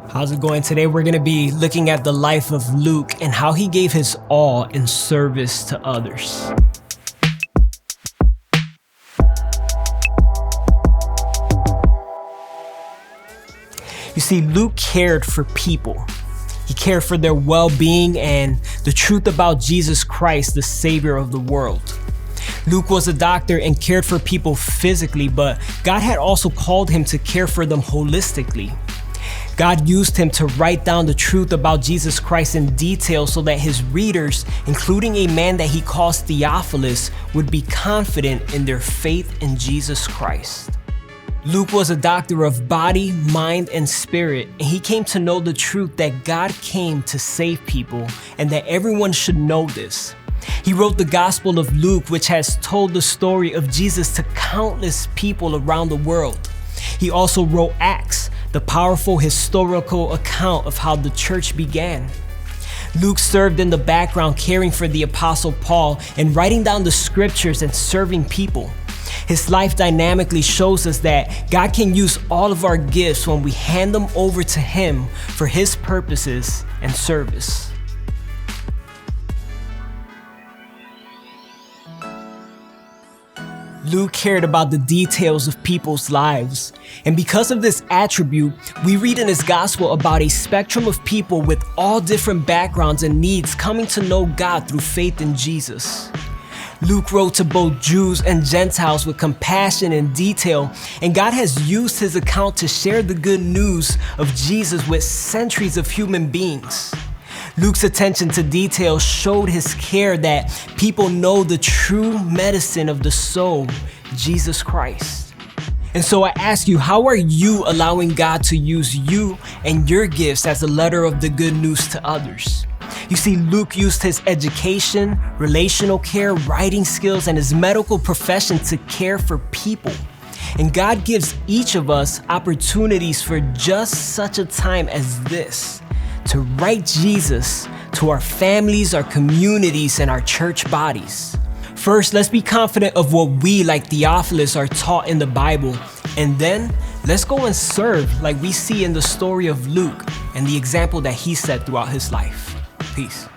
How's it going? Today we're going to be looking at the life of Luke and how he gave his all in service to others. You see, Luke cared for people. He cared for their well-being and the truth about Jesus Christ, the Savior of the world. Luke was a doctor and cared for people physically, but God had also called him to care for them holistically. God used him to write down the truth about Jesus Christ in detail so that his readers, including a man that he calls Theophilus, would be confident in their faith in Jesus Christ. Luke was a doctor of body, mind, and spirit, and he came to know the truth that God came to save people and that everyone should know this. He wrote the Gospel of Luke, which has told the story of Jesus to countless people around the world. He also wrote Acts, the powerful historical account of how the church began. Luke served in the background caring for the Apostle Paul and writing down the scriptures and serving people. His life dynamically shows us that God can use all of our gifts when we hand them over to Him for His purposes and service. Luke cared about the details of people's lives. And because of this attribute, we read in his gospel about a spectrum of people with all different backgrounds and needs coming to know God through faith in Jesus. Luke wrote to both Jews and Gentiles with compassion and detail, and God has used his account to share the good news of Jesus with centuries of human beings. Luke's attention to detail showed his care that people know the true medicine of the soul, Jesus Christ. And so I ask you, how are you allowing God to use you and your gifts as a letter of the good news to others? You see, Luke used his education, relational care, writing skills, and his medical profession to care for people. And God gives each of us opportunities for just such a time as this, to write Jesus to our families, our communities, and our church bodies. First, let's be confident of what we, like Theophilus, are taught in the Bible. And then, let's go and serve like we see in the story of Luke and the example that he set throughout his life. Peace.